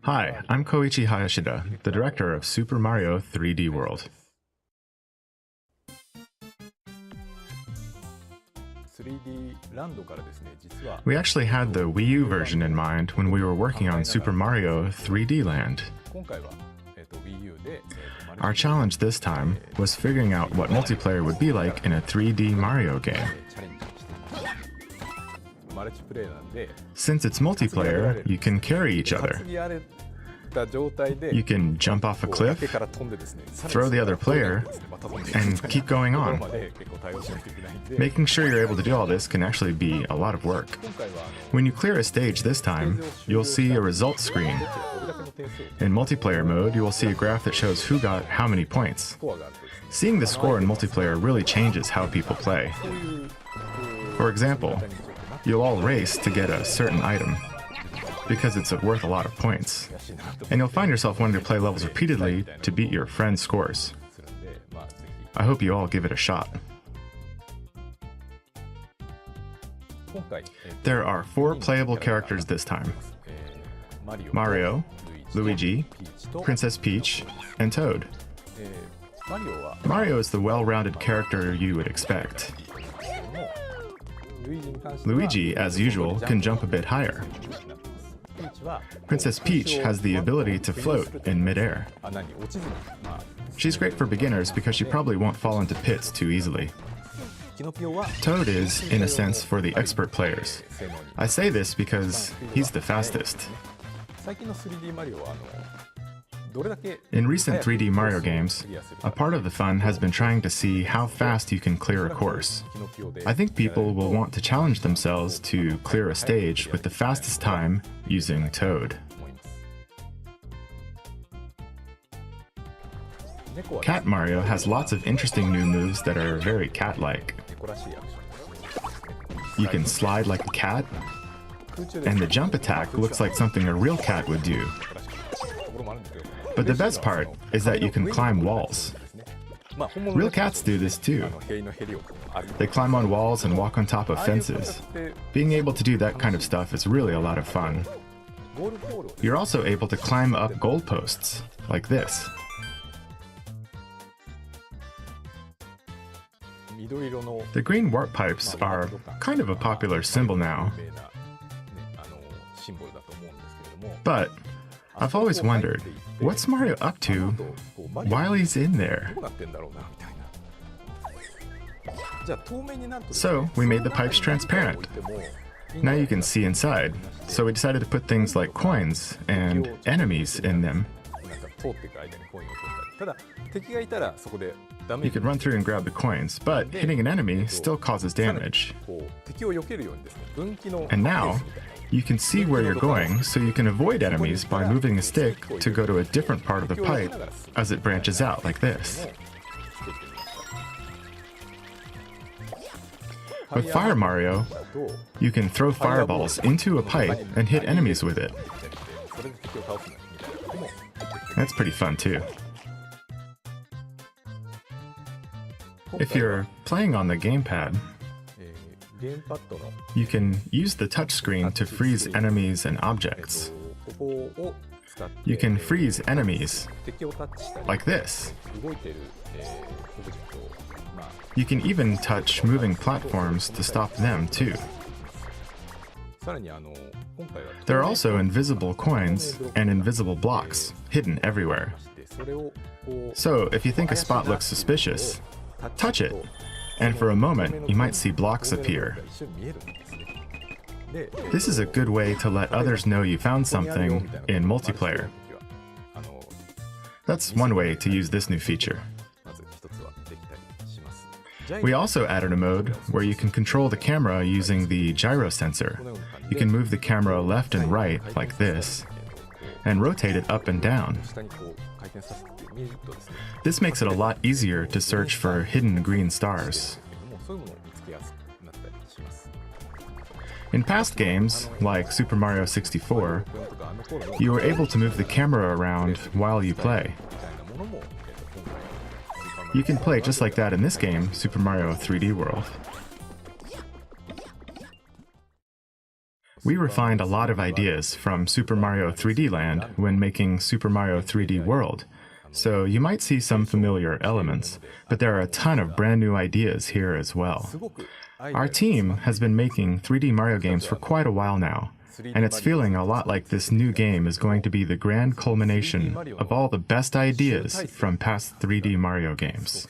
Hi, I'm Koichi Hayashida, the director of Super Mario 3D World. We actually had the Wii U version in mind when we were working on Super Mario 3D Land. Our challenge this time was figuring out what multiplayer would be like in a 3D Mario game. Since it's multiplayer, you can carry each other. You can jump off a cliff, throw the other player, and keep going on. Making sure you're able to do all this can actually be a lot of work. When you clear a stage this time, you'll see a results screen. In multiplayer mode, you will see a graph that shows who got how many points. Seeing the score in multiplayer really changes how people play. For example, you'll all race to get a certain item, because it's worth a lot of points. And you'll find yourself wanting to play levels repeatedly to beat your friends' scores. I hope you all give it a shot. There are 4 playable characters this time: Mario, Luigi, Princess Peach, and Toad. Mario is the well-rounded character you would expect. Luigi, as usual, can jump a bit higher. Princess Peach has the ability to float in midair. She's great for beginners because she probably won't fall into pits too easily. Toad is, in a sense, for the expert players. I say this because he's the fastest. In recent 3D Mario games, a part of the fun has been trying to see how fast you can clear a course. I think people will want to challenge themselves to clear a stage with the fastest time using Toad. Cat Mario has lots of interesting new moves that are very cat-like. You can slide like a cat, and the jump attack looks like something a real cat would do. But the best part is that you can climb walls. Real cats do this too. They climb on walls and walk on top of fences. Being able to do that kind of stuff is really a lot of fun. You're also able to climb up goalposts, like this. The green warp pipes are kind of a popular symbol now. But I've always wondered, what's Mario up to while he's in there? So we made the pipes transparent. Now you can see inside, so we decided to put things like coins and enemies in them. You can run through and grab the coins, but hitting an enemy still causes damage. And now, you can see where you're going, so you can avoid enemies by moving a stick to go to a different part of the pipe as it branches out like this. With Fire Mario, you can throw fireballs into a pipe and hit enemies with it. That's pretty fun too. If you're playing on the gamepad, you can use the touchscreen to freeze enemies and objects. You can freeze enemies like this. You can even touch moving platforms to stop them too. There are also invisible coins and invisible blocks hidden everywhere. So if you think a spot looks suspicious, touch it, and for a moment you might see blocks appear. This is a good way to let others know you found something in multiplayer. That's one way to use this new feature. We also added a mode where you can control the camera using the gyro sensor. You can move the camera left and right, like this, and rotate it up and down. This makes it a lot easier to search for hidden green stars. In past games, like Super Mario 64, you were able to move the camera around while you play. You can play just like that in this game, Super Mario 3D World. We refined a lot of ideas from Super Mario 3D Land when making Super Mario 3D World, so you might see some familiar elements, but there are a ton of brand new ideas here as well. Our team has been making 3D Mario games for quite a while now, and it's feeling a lot like this new game is going to be the grand culmination of all the best ideas from past 3D Mario games.